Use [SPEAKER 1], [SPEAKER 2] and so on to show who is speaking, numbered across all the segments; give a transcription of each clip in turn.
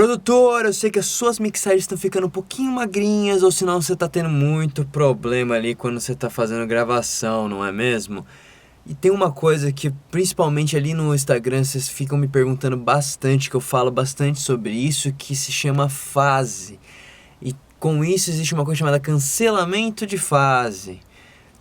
[SPEAKER 1] Produtor, eu sei que as suas mixagens estão ficando um pouquinho magrinhas, ou senão você tá tendo muito problema ali quando você tá fazendo gravação, não é mesmo? E tem uma coisa que, principalmente ali no Instagram, vocês ficam me perguntando bastante, que eu falo bastante sobre isso, que se chama fase. E com isso existe uma coisa chamada cancelamento de fase.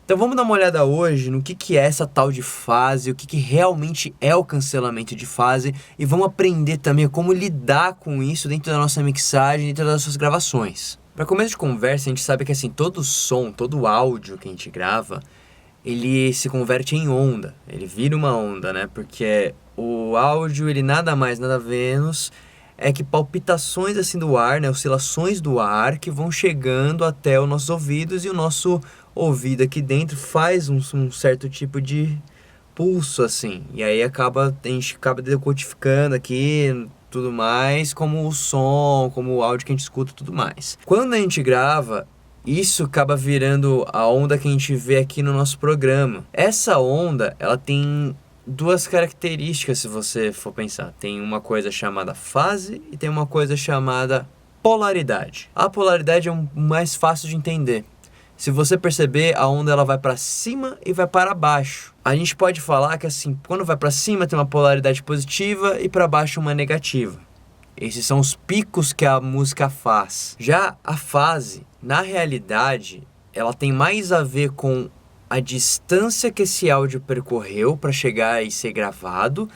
[SPEAKER 1] Então vamos dar uma olhada hoje no que é essa tal de fase, o que realmente é o cancelamento de fase, e vamos aprender também como lidar com isso dentro da nossa mixagem, dentro das nossas gravações. Para começo de conversa, a gente sabe que assim, todo som, todo áudio que a gente grava, ele se converte em onda, ele vira uma onda, né? Porque o áudio, ele nada mais, nada menos é que palpitações assim do ar, né, oscilações do ar que vão chegando até os nossos ouvidos, e o nosso ouvido aqui dentro faz um certo tipo de pulso assim, e aí a gente acaba decodificando aqui tudo mais, como o som, como o áudio que a gente escuta e tudo mais. Quando a gente grava, isso acaba virando a onda que a gente vê aqui no nosso programa. Essa onda, ela tem duas características, se você for pensar. Tem uma coisa chamada fase e tem uma coisa chamada polaridade. A polaridade é o mais fácil de entender. Se você perceber, a onda ela vai para cima e vai para baixo. A gente pode falar que assim, quando vai para cima tem uma polaridade positiva e para baixo uma negativa. Esses são os picos que a música faz. Já a fase, na realidade, ela tem mais a ver com a distância que esse áudio percorreu para chegar e ser gravado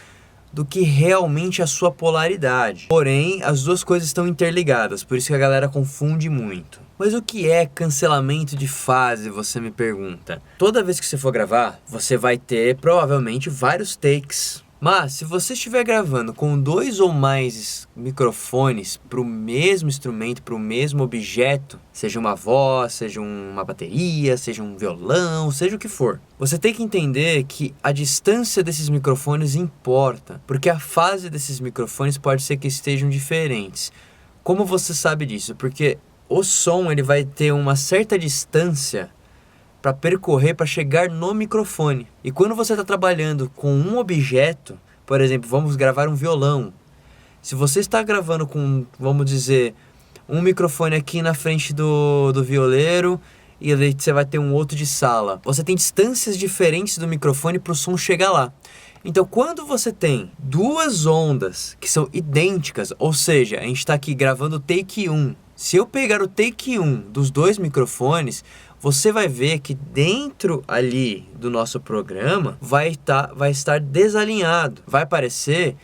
[SPEAKER 1] do que realmente a sua polaridade. Porém, as duas coisas estão interligadas, por isso que a galera confunde muito. Mas o que é cancelamento de fase, você me pergunta? Toda vez que você for gravar, você vai ter provavelmente vários takes. Mas se você estiver gravando com 2 ou mais microfones para o mesmo instrumento, para o mesmo objeto, seja uma voz, seja uma bateria, seja um violão, seja o que for, você tem que entender que a distância desses microfones importa, porque a fase desses microfones pode ser que estejam diferentes. Como você sabe disso? Porque o som ele vai ter uma certa distância para percorrer, para chegar no microfone. E quando você está trabalhando com um objeto, por exemplo, vamos gravar um violão. Se você está gravando com, vamos dizer, um microfone aqui na frente do violeiro, e aí você vai ter um outro de sala. Você tem distâncias diferentes do microfone para o som chegar lá. Então, quando você tem duas ondas que são idênticas, ou seja, a gente está aqui gravando o take 1. Se eu pegar o take 1 dos dois microfones, você vai ver que dentro ali do nosso programa vai estar desalinhado. Vai parecer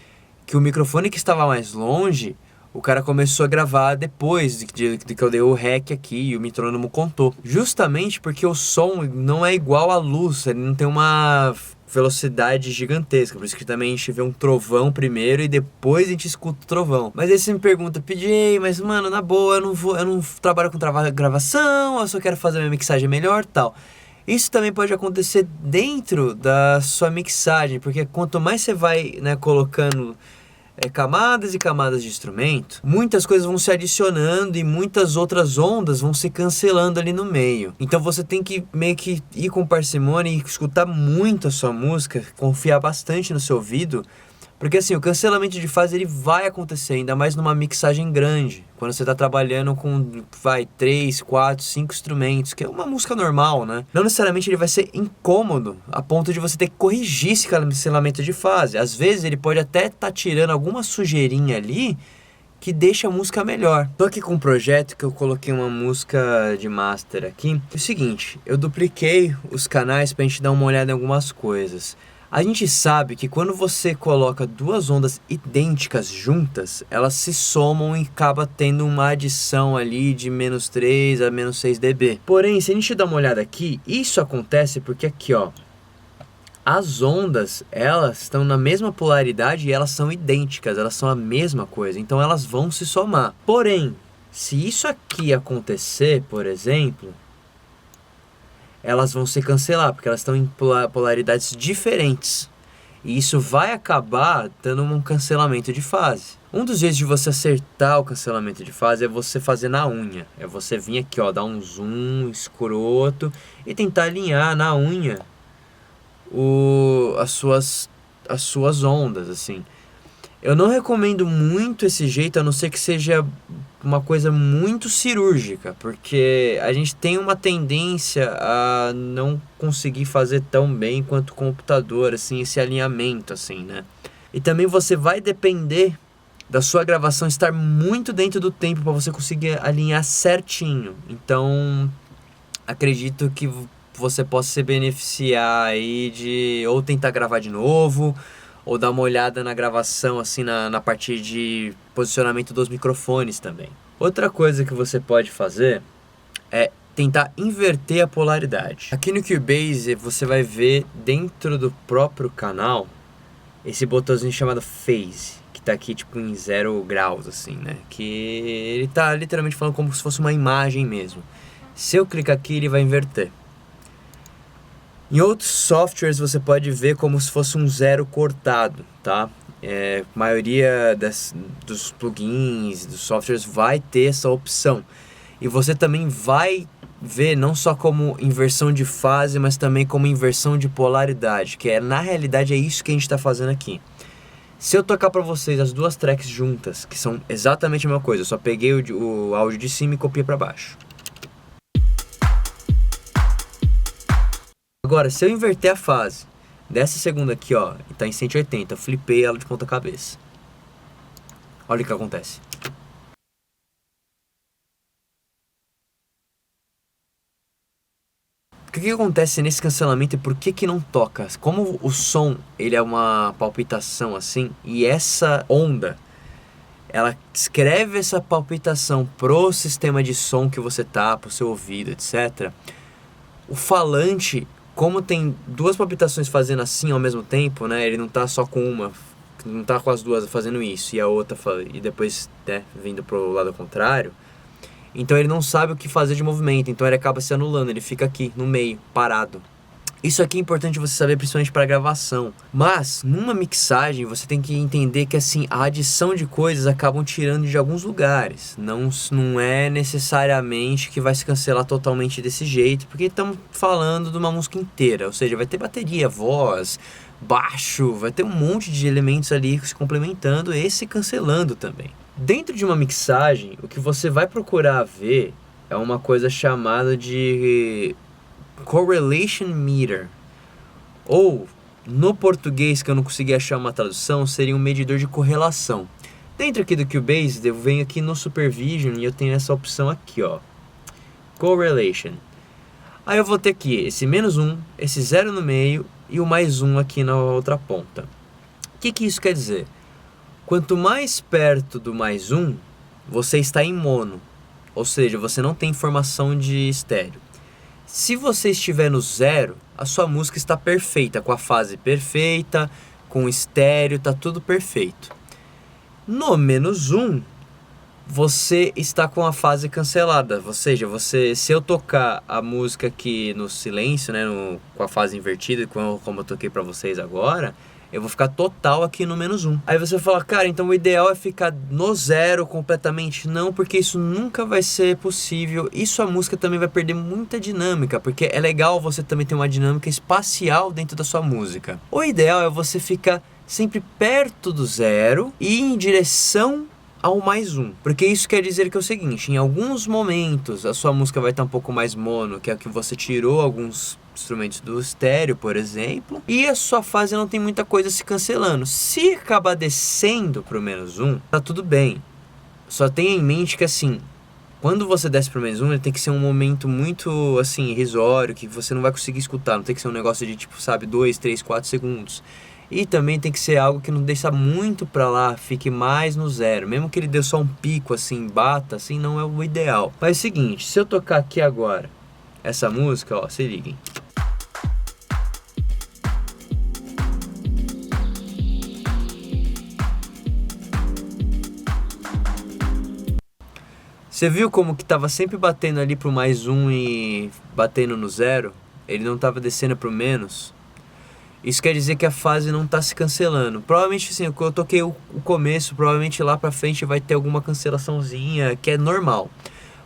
[SPEAKER 1] que o microfone que estava mais longe, o cara começou a gravar depois de que eu dei o REC aqui e o metrônomo contou. Justamente porque o som não é igual à luz, ele não tem uma velocidade gigantesca, por isso que também a gente vê um trovão primeiro e depois a gente escuta o trovão. Mas aí você me pergunta, PJ, mas mano, na boa, eu não trabalho com gravação, eu só quero fazer minha mixagem melhor, tal. Isso também pode acontecer dentro da sua mixagem, porque quanto mais você vai, né, colocando camadas e camadas de instrumento, muitas coisas vão se adicionando e muitas outras ondas vão se cancelando ali no meio. Então você tem que meio que ir com parcimônia e escutar muito a sua música, confiar bastante no seu ouvido, porque assim, o cancelamento de fase ele vai acontecer, ainda mais numa mixagem grande, quando você está trabalhando com 3, 4, 5 instrumentos, que é uma música normal, né? Não necessariamente ele vai ser incômodo, a ponto de você ter que corrigir esse cancelamento de fase. Às vezes ele pode até estar tirando alguma sujeirinha ali, que deixa a música melhor. Tô aqui com um projeto que eu coloquei uma música de master aqui. É o seguinte, eu dupliquei os canais pra gente dar uma olhada em algumas coisas. A gente sabe que quando você coloca duas ondas idênticas juntas, elas se somam e acaba tendo uma adição ali de -3 a -6 dB. Porém, se a gente dá uma olhada aqui, isso acontece porque aqui, ó, as ondas, elas estão na mesma polaridade e elas são idênticas, elas são a mesma coisa, então elas vão se somar. Porém, se isso aqui acontecer, por exemplo, elas vão se cancelar, porque elas estão em polaridades diferentes. E isso vai acabar dando um cancelamento de fase. Um dos jeitos de você acertar o cancelamento de fase é você fazer na unha. É você vir aqui, ó, dar um zoom escroto e tentar alinhar na unha as suas ondas, assim. Eu não recomendo muito esse jeito, a não ser que seja uma coisa muito cirúrgica, porque a gente tem uma tendência a não conseguir fazer tão bem quanto o computador, assim, esse alinhamento, assim, né? E também você vai depender da sua gravação estar muito dentro do tempo para você conseguir alinhar certinho. Então, acredito que você possa se beneficiar aí de ou tentar gravar de novo, ou dar uma olhada na gravação, assim, na parte de posicionamento dos microfones também. Outra coisa que você pode fazer é tentar inverter a polaridade. Aqui no Cubase você vai ver dentro do próprio canal esse botãozinho chamado Phase, que tá aqui tipo em 0 graus, assim, né? Que ele tá literalmente falando como se fosse uma imagem mesmo. Se eu clicar aqui, ele vai inverter. Em outros softwares você pode ver como se fosse um zero cortado, tá? A maioria dos plugins, dos softwares vai ter essa opção. E você também vai ver não só como inversão de fase, mas também como inversão de polaridade, que na realidade é isso que a gente está fazendo aqui. Se eu tocar para vocês as duas tracks juntas, que são exatamente a mesma coisa, eu só peguei o áudio de cima e copiei para baixo. Agora, se eu inverter a fase dessa segunda aqui, ó, e tá em 180, eu flipei ela de ponta cabeça. Olha o que acontece. O que acontece nesse cancelamento e por que não toca? Como o som, ele é uma palpitação assim, e essa onda, ela escreve essa palpitação pro sistema de som que você tá, pro seu ouvido, etc. O falante, como tem duas palpitações fazendo assim ao mesmo tempo, né? Ele não tá só com uma, não tá com as duas fazendo isso e a outra e depois, né, vindo pro lado contrário. Então ele não sabe o que fazer de movimento, então ele acaba se anulando, ele fica aqui no meio, parado. Isso aqui é importante você saber, principalmente para gravação. Mas numa mixagem você tem que entender que assim, a adição de coisas acabam tirando de alguns lugares. Não é necessariamente que vai se cancelar totalmente desse jeito, porque estamos falando de uma música inteira. Ou seja, vai ter bateria, voz, baixo, vai ter um monte de elementos ali se complementando e se cancelando também. Dentro de uma mixagem, o que você vai procurar ver é uma coisa chamada de Correlation Meter, ou no português, que eu não consegui achar uma tradução, seria um medidor de correlação. Dentro aqui do Cubase, eu venho aqui no Supervision e eu tenho essa opção aqui, ó, Correlation. Aí eu vou ter aqui esse -1, esse 0 no meio e o +1 aqui na outra ponta. O que isso quer dizer? Quanto mais perto do +1, você está em mono, ou seja, você não tem informação de estéreo. Se você estiver no 0, a sua música está perfeita, com a fase perfeita, com o estéreo, tá tudo perfeito. No -1, você está com a fase cancelada, ou seja, se eu tocar a música aqui no silêncio, né, com a fase invertida, como eu toquei para vocês agora, eu vou ficar total aqui no -1. Aí você fala, cara, então o ideal é ficar no 0 completamente. Não, porque isso nunca vai ser possível. Isso a música também vai perder muita dinâmica, porque é legal você também ter uma dinâmica espacial dentro da sua música. O ideal é você ficar sempre perto do 0 e em direção ao +1, porque isso quer dizer que é o seguinte: em alguns momentos a sua música vai estar um pouco mais mono, que é que você tirou alguns instrumentos do estéreo, por exemplo, e a sua fase não tem muita coisa se cancelando. Se acabar descendo pro -1, tá tudo bem. Só tenha em mente que assim, quando você desce pro -1, ele tem que ser um momento muito assim, irrisório, que você não vai conseguir escutar, não tem que ser um negócio de tipo, sabe, 2, 3, 4 segundos. E também tem que ser algo que não deixa muito pra lá, fique mais no 0. Mesmo que ele dê só um pico assim, bata, assim, não é o ideal. Mas é o seguinte, se eu tocar aqui agora essa música, ó, se liguem. Você viu como que tava sempre batendo ali pro +1 e batendo no 0? Ele não tava descendo pro menos. Isso quer dizer que a fase não está se cancelando. Provavelmente, assim, eu toquei o começo, provavelmente lá pra frente vai ter alguma cancelaçãozinha, que é normal.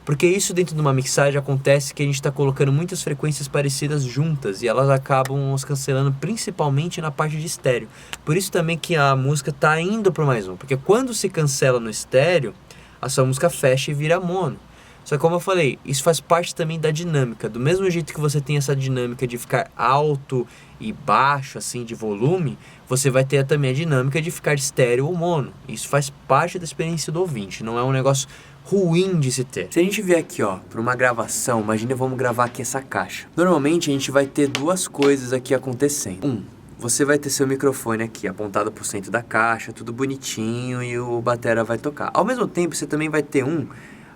[SPEAKER 1] Porque isso dentro de uma mixagem acontece que a gente está colocando muitas frequências parecidas juntas e elas acabam os cancelando principalmente na parte de estéreo. Por isso também que a música está indo para mais um, porque quando se cancela no estéreo, a sua música fecha e vira mono. Só que como eu falei, isso faz parte também da dinâmica. Do mesmo jeito que você tem essa dinâmica de ficar alto e baixo, assim, de volume, você vai ter também a dinâmica de ficar estéreo ou mono. Isso faz parte da experiência do ouvinte, não é um negócio ruim de se ter. Se a gente vier aqui, ó, para uma gravação, imagina vamos gravar aqui essa caixa. Normalmente a gente vai ter duas coisas aqui acontecendo. Você vai ter seu microfone aqui apontado pro centro da caixa, tudo bonitinho e o batera vai tocar. Ao mesmo tempo, você também vai ter um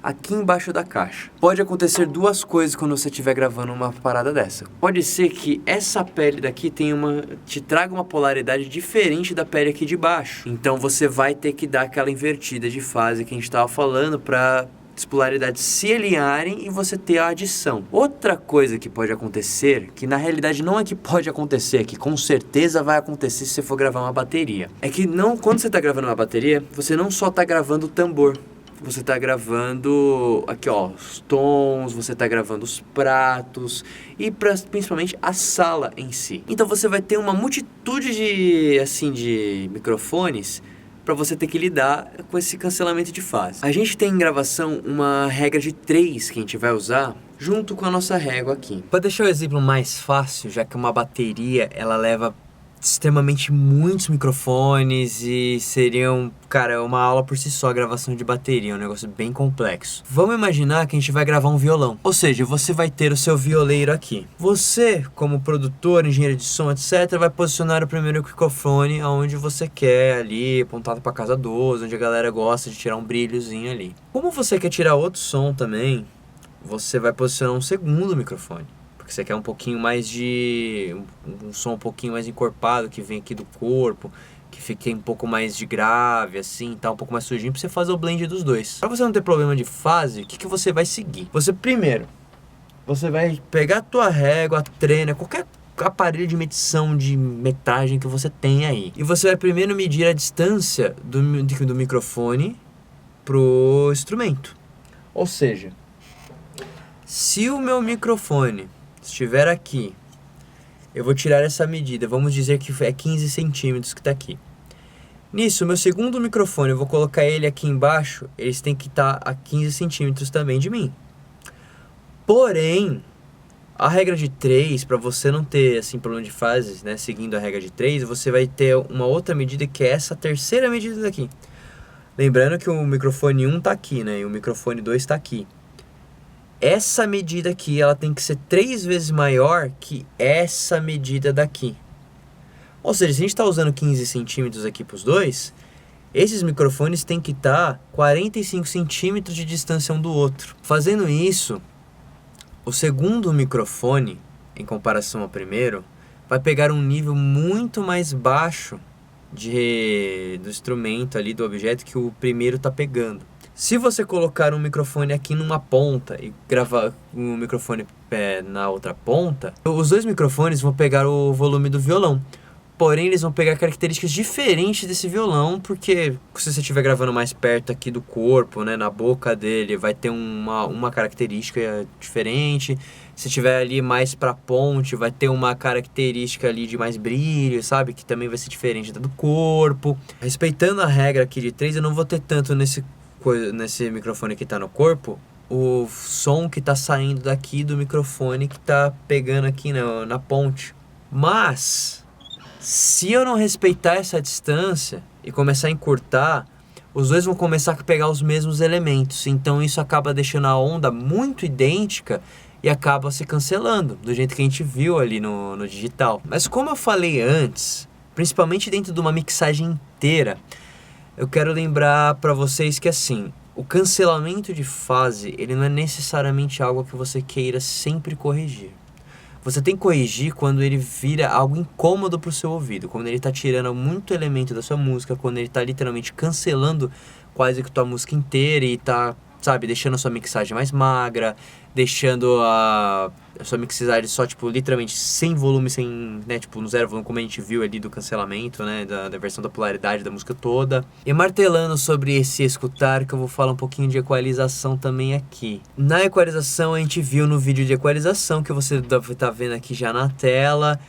[SPEAKER 1] aqui embaixo da caixa. Pode acontecer duas coisas quando você estiver gravando uma parada dessa. Pode ser que essa pele daqui te traga uma polaridade diferente da pele aqui de baixo. Então você vai ter que dar aquela invertida de fase que a gente estava falando para as polaridades se alinharem e você ter a adição. Outra coisa que pode acontecer, que na realidade não é que pode acontecer, que com certeza vai acontecer se você for gravar uma bateria, é que quando você está gravando uma bateria, você não só está gravando o tambor, você está gravando aqui, ó, os tons, você está gravando os pratos e principalmente a sala em si. Então você vai ter uma multitude de microfones para você ter que lidar com esse cancelamento de fase. A gente tem em gravação uma regra de 3 que a gente vai usar junto com a nossa régua aqui. Para deixar o exemplo mais fácil, já que uma bateria ela leva extremamente muitos microfones e seriam, cara, uma aula por si só a gravação de bateria, é um negócio bem complexo. Vamos imaginar que a gente vai gravar um violão, ou seja, você vai ter o seu violeiro aqui. Você, como produtor, engenheiro de som, etc, vai posicionar o primeiro microfone aonde você quer ali, apontado para casa 12, onde a galera gosta de tirar um brilhozinho ali. Como você quer tirar outro som também, você vai posicionar um segundo microfone. Porque você quer um pouquinho mais de... um som um pouquinho mais encorpado, que vem aqui do corpo, que fique um pouco mais de grave, assim, tá um pouco mais sujinho, pra você fazer o blend dos dois. Pra você não ter problema de fase, o que você vai seguir? Você vai pegar a tua régua, a trena, qualquer aparelho de medição de metragem que você tem aí. E você vai primeiro medir a distância do microfone pro instrumento. Ou seja, se o meu microfone estiver aqui, eu vou tirar essa medida, vamos dizer que é 15 centímetros que está aqui. Nisso, meu segundo microfone, eu vou colocar ele aqui embaixo, eles têm que estar a 15 centímetros também de mim. Porém, a regra de 3, para você não ter assim problema de fases, né, seguindo a regra de 3, você vai ter uma outra medida que é essa terceira medida daqui. Lembrando que o microfone 1 está aqui, né, e o microfone 2 está aqui. Essa medida aqui, ela tem que ser 3 vezes maior que essa medida daqui. Ou seja, se a gente está usando 15 centímetros aqui para os dois, esses microfones têm que estar 45 centímetros de distância um do outro. Fazendo isso, o segundo microfone, em comparação ao primeiro, vai pegar um nível muito mais baixo do instrumento ali, do objeto que o primeiro está pegando. Se você colocar um microfone aqui numa ponta e gravar um microfone na outra ponta, os dois microfones vão pegar o volume do violão. Porém, eles vão pegar características diferentes desse violão, porque se você estiver gravando mais perto aqui do corpo, né, na boca dele, vai ter uma característica diferente. Se estiver ali mais pra ponte, vai ter uma característica ali de mais brilho, sabe? Que também vai ser diferente da do corpo. Respeitando a regra aqui de 3, eu não vou ter tanto nesse microfone que tá no corpo, o som que tá saindo daqui do microfone que tá pegando aqui na ponte. Mas, se eu não respeitar essa distância e começar a encurtar, os dois vão começar a pegar os mesmos elementos. Então isso acaba deixando a onda muito idêntica e acaba se cancelando, do jeito que a gente viu ali no digital. Mas como eu falei antes, principalmente dentro de uma mixagem inteira, eu quero lembrar para vocês que assim, o cancelamento de fase, ele não é necessariamente algo que você queira sempre corrigir. Você tem que corrigir quando ele vira algo incômodo pro seu ouvido, quando ele tá tirando muito elemento da sua música, quando ele tá literalmente cancelando quase que tua música inteira e tá sabe, deixando a sua mixagem mais magra, deixando a sua mixagem só, tipo, literalmente sem volume, sem, né, tipo, no zero volume, como a gente viu ali do cancelamento, né, da versão da polaridade da música toda. E martelando sobre esse escutar, que eu vou falar um pouquinho de equalização também aqui. Na equalização, a gente viu no vídeo de equalização, que você tá vendo aqui já na tela,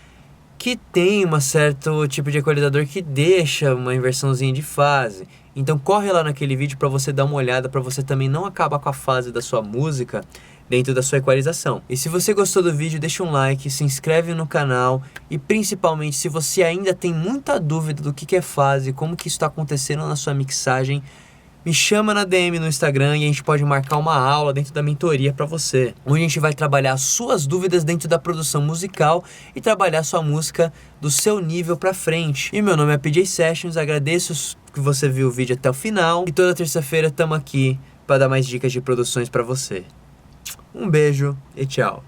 [SPEAKER 1] que tem um certo tipo de equalizador que deixa uma inversãozinha de fase. Então corre lá naquele vídeo para você dar uma olhada, para você também não acabar com a fase da sua música dentro da sua equalização. E se você gostou do vídeo, deixa um like, se inscreve no canal e principalmente se você ainda tem muita dúvida do que é fase, como que isso está acontecendo na sua mixagem, me chama na DM no Instagram e a gente pode marcar uma aula dentro da mentoria para você, onde a gente vai trabalhar as suas dúvidas dentro da produção musical e trabalhar sua música do seu nível para frente. E meu nome é PJ Sessions, agradeço que você viu o vídeo até o final e toda terça-feira estamos aqui para dar mais dicas de produções para você. Um beijo e tchau!